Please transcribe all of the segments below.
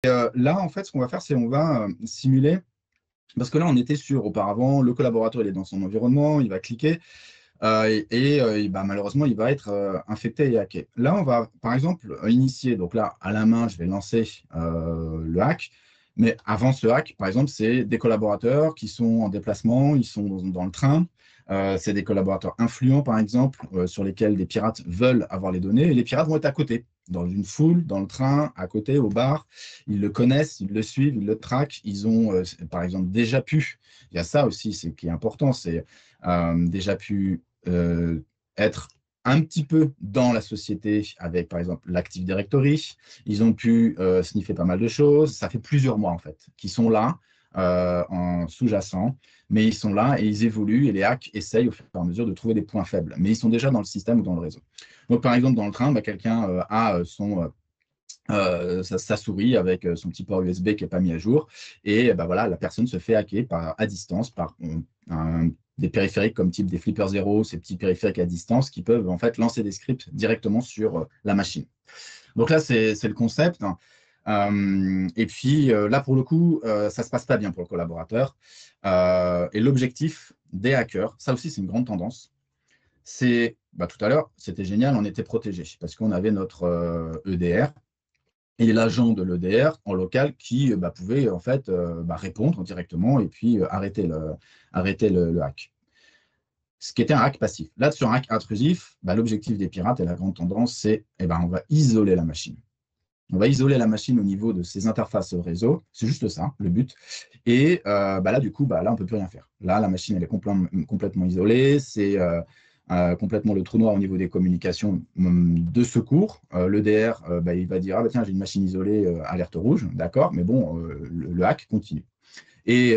Là, en fait, ce qu'on va faire, c'est on va simuler, parce que là, on était sur, auparavant, le collaborateur, il est dans son environnement, il va cliquer, bah, malheureusement, il va être infecté et hacké. Là, on va, par exemple, initier, donc là, à la main, je vais lancer le hack, mais avant ce hack, par exemple, c'est des collaborateurs qui sont en déplacement, ils sont dans le train, c'est des collaborateurs influents, par exemple, sur lesquels des pirates veulent avoir les données, et les pirates vont être à côté, dans une foule, dans le train, à côté, au bar, ils le connaissent, ils le suivent, ils le traquent, ils ont, par exemple, déjà pu, il y a ça aussi, c'est qui est important, c'est déjà pu être un petit peu dans la société avec, par exemple, l'Active Directory. Ils ont pu sniffer pas mal de choses. Ça fait plusieurs mois, en fait, qui sont là, en sous-jacent, mais ils sont là et ils évoluent et les hacks essayent au fur et à mesure de trouver des points faibles. Mais ils sont déjà dans le système ou dans le réseau. Donc, par exemple, dans le train, bah, quelqu'un a sa souris avec son petit port USB qui n'est pas mis à jour. Et bah, voilà, la personne se fait hacker à distance par des périphériques comme type des Flipper Zero, ces petits périphériques à distance qui peuvent en fait lancer des scripts directement sur la machine. Donc là, c'est le concept. Et puis là, pour le coup, ça ne se passe pas bien pour le collaborateur. Et l'objectif des hackers, ça aussi, c'est une grande tendance. C'est, bah, tout à l'heure, c'était génial, on était protégé parce qu'on avait notre EDR, et l'agent de l'EDR en local qui bah, pouvait en fait répondre directement et puis arrêter le hack. Ce qui était un hack passif. Là, sur un hack intrusif, bah, l'objectif des pirates et la grande tendance, c'est on va isoler la machine. On va isoler la machine au niveau de ses interfaces réseau. C'est juste ça, le but. Et bah là, du coup, bah là, on ne peut plus rien faire. Là, la machine, elle est complètement isolée. C'est complètement le trou noir au niveau des communications de secours. L'EDR, bah, il va dire, ah bah tiens, j'ai une machine isolée, alerte rouge. D'accord, mais bon, le hack continue. Et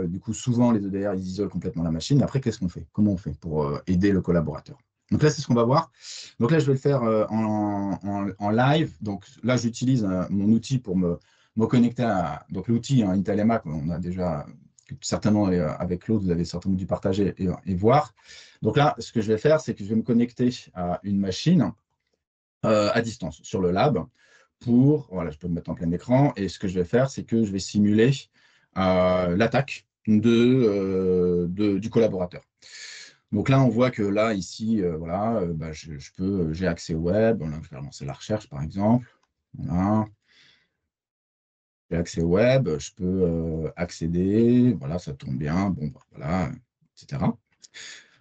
du coup, souvent, les EDR, ils isolent complètement la machine. Après, qu'est-ce qu'on fait? Comment on fait pour aider le collaborateur? Donc là, c'est ce qu'on va voir. Donc là, je vais le faire en live. Donc là, j'utilise mon outil pour me connecter à… Donc l'outil, Intel et Mac, on a déjà, certainement avec Claude, vous avez certainement dû partager et voir. Donc là, ce que je vais faire, c'est que je vais me connecter à une machine à distance sur le lab voilà, je peux me mettre en plein écran. Et ce que je vais faire, c'est que je vais simuler l'attaque du collaborateur. Donc là, on voit que là, ici, voilà, bah, j'ai accès au web. Là, je vais relancer la recherche, par exemple. Voilà. J'ai accès au web, je peux accéder. Voilà, ça tourne bien. Bon, bah, voilà, etc.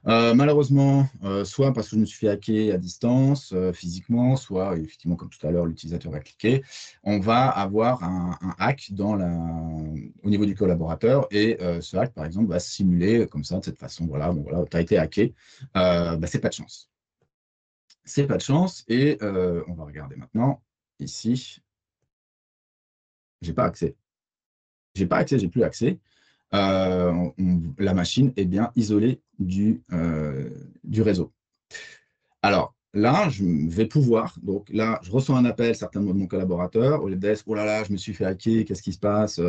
Malheureusement, soit parce que je me suis fait hacker à distance, physiquement, soit effectivement, comme tout à l'heure, l'utilisateur va cliquer, on va avoir un hack au niveau du collaborateur et ce hack, par exemple, va simuler comme ça, de cette façon, voilà, bon, voilà, tu as été hacké, bah, c'est pas de chance. C'est pas de chance et on va regarder maintenant, ici, j'ai pas accès. J'ai pas accès, j'ai plus accès. La machine est bien isolée du réseau. Alors là, je vais pouvoir, donc là, je reçois un appel certainement de mon collaborateur, au helpdesk, oh là là, je me suis fait hacker, qu'est-ce qui se passe?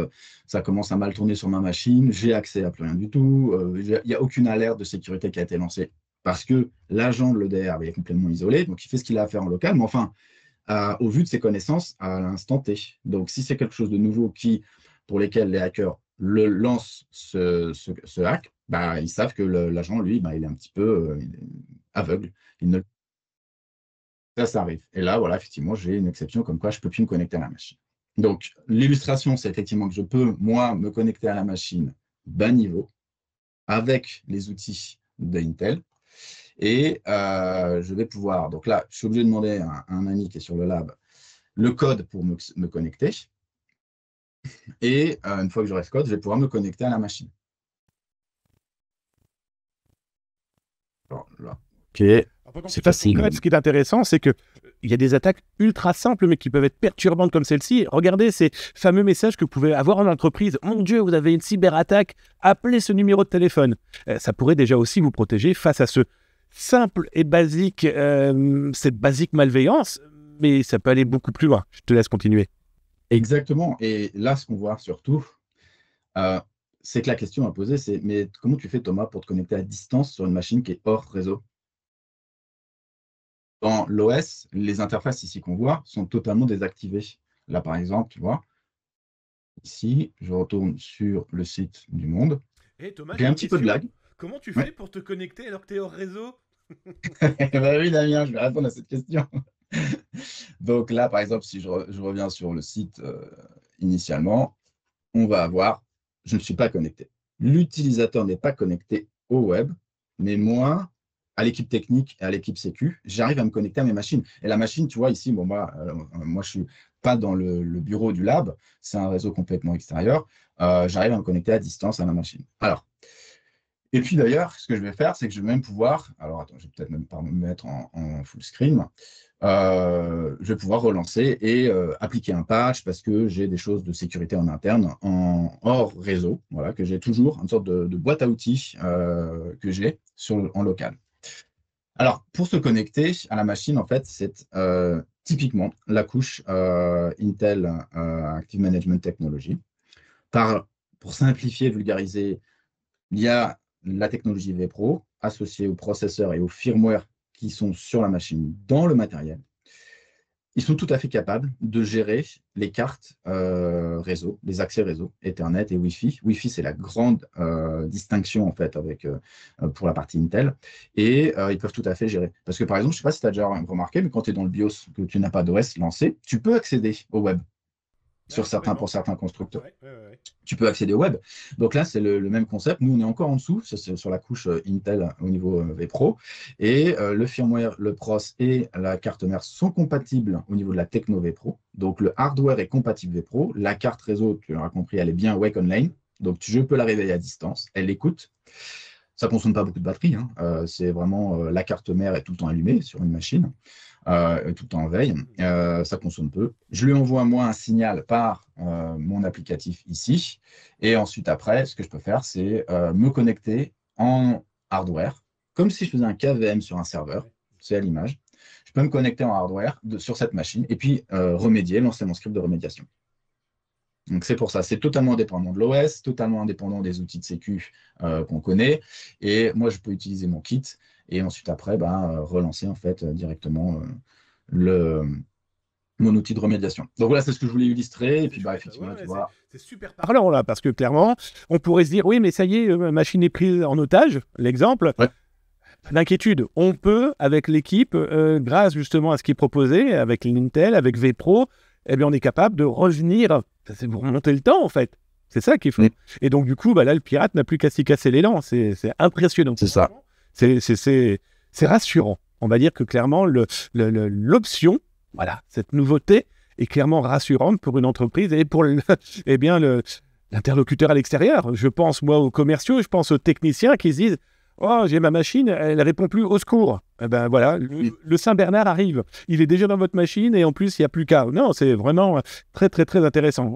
Ça commence à mal tourner sur ma machine, j'ai accès à plus rien du tout, il n'y a aucune alerte de sécurité qui a été lancée parce que l'agent de l'EDR est complètement isolé, donc il fait ce qu'il a à faire en local, mais enfin, au vu de ses connaissances à l'instant T. Donc si c'est quelque chose de nouveau pour lesquels les hackers lancent ce hack, bah, ils savent que l'agent, lui, bah, il est un petit peu il est aveugle. Il ne Ça arrive. Et là, voilà, effectivement, j'ai une exception comme quoi je ne peux plus me connecter à la machine. Donc, l'illustration, c'est effectivement que je peux, moi, me connecter à la machine bas niveau avec les outils d'Intel. Et je vais pouvoir, donc là, je suis obligé de demander à un ami qui est sur le lab le code pour me connecter. Et une fois que j'aurai ce code, je vais pouvoir me connecter à la machine. Alors, là, Ok, c'est facile. En fait, ce qui est intéressant, c'est que il y a des attaques ultra simples, mais qui peuvent être perturbantes comme celle-ci. Regardez ces fameux messages que vous pouvez avoir en entreprise. Mon Dieu, vous avez une cyberattaque, appelez ce numéro de téléphone. Ça pourrait déjà aussi vous protéger face à ce simple et basique, cette basique malveillance, mais ça peut aller beaucoup plus loin. Je te laisse continuer. exactement. Et là, ce qu'on voit surtout, euh, c'est que la question à poser, c'est mais comment tu fais, Thomas, pour te connecter à distance sur une machine qui est hors réseau? Dans l'OS, les interfaces ici qu'on voit sont totalement désactivées. Là, par exemple, tu vois, Ici, je retourne sur le site du Monde. Et Thomas, J'ai j'ai un une petit peu de question. lag. Comment tu Ouais. fais pour te connecter alors que tu es hors réseau? Bah oui, Damien, je vais répondre à cette question. Donc là, par exemple, si je reviens sur le site initialement, on va avoir, je ne suis pas connecté. L'utilisateur n'est pas connecté au web, mais moi, à l'équipe technique et à l'équipe sécu, j'arrive à me connecter à mes machines. Et la machine, tu vois, ici, bon, moi je suis pas dans le bureau du lab, c'est un réseau complètement extérieur. J'arrive à me connecter à distance à ma machine. Alors, et puis d'ailleurs, ce que je vais faire, c'est que je vais même pouvoir, alors attends, je vais peut-être même pas me mettre en full screen, je vais pouvoir relancer et appliquer un patch parce que j'ai des choses de sécurité en interne, hors réseau, voilà, que j'ai toujours, une sorte de boîte à outils que j'ai en local. Alors, pour se connecter à la machine, en fait, c'est typiquement la couche Intel Active Management Technology. Pour simplifier, vulgariser, il y a la technologie vPro associée au processeur et au firmware qui sont sur la machine dans le matériel. Ils sont tout à fait capables de gérer les cartes réseau, les accès réseau, Ethernet et Wi-Fi. Wi-Fi, c'est la grande distinction en fait pour la partie Intel. Et ils peuvent tout à fait gérer. Parce que par exemple, je ne sais pas si tu as déjà remarqué, mais quand tu es dans le BIOS, que tu n'as pas d'OS lancé, tu peux accéder au web Ouais, pour complètement. certains constructeurs. Ouais, ouais, ouais, ouais. Tu peux accéder au web. Donc là, c'est le même concept. Nous, on est encore en dessous, c'est sur la couche Intel au niveau vPro. Et le firmware, le pros et la carte mère sont compatibles au niveau de la techno vPro. Donc le hardware est compatible vPro. La carte réseau, tu l'auras compris, elle est bien Wake Online. Donc je peux la réveiller à distance. Elle écoute. Ça ne consomme pas beaucoup de batterie. Hein. C'est vraiment la carte mère est tout le temps allumée sur une machine. Tout le temps en veille. Ça consomme peu. Je lui envoie moi un signal par mon applicatif ici. Et ensuite, après, ce que je peux faire, c'est me connecter en hardware, comme si je faisais un KVM sur un serveur. Ouais. C'est à l'image. Je peux me connecter en hardware sur cette machine et puis remédier, lancer mon script de remédiation. Donc c'est pour ça, c'est totalement indépendant de l'OS, totalement indépendant des outils de sécu qu'on connaît. Et moi, je peux utiliser mon kit et ensuite après, relancer en fait directement le, mon outil de remédiation. Donc voilà, c'est ce que je voulais illustrer. Et C'est puis chouette. Ouais, effectivement, tu ouais, vois. c'est super parlant là, parce que clairement, on pourrait se dire, oui, mais ça y est, ma machine est prise en otage, l'exemple. Ouais. Pas d'inquiétude. On peut, avec l'équipe, grâce justement à ce qui est proposé, avec l'Intel, avec vPro, eh bien, on est capable de revenir. C'est pour remonter le temps, en fait. C'est ça qu'il faut. Oui. Et donc, du coup, là, le pirate n'a plus qu'à s'y casser l'élan. C'est impressionnant. C'est ça. C'est rassurant. On va dire que clairement, l'option, voilà, cette nouveauté est clairement rassurante pour une entreprise et pour eh bien, l'interlocuteur à l'extérieur. Je pense, moi, aux commerciaux, je pense aux techniciens qui se disent « Oh, j'ai ma machine, elle ne répond plus, au secours !» Eh ben voilà, le Saint-Bernard arrive. Il est déjà dans votre machine et en plus, il n'y a plus qu'à. Non, c'est vraiment très, très, très intéressant.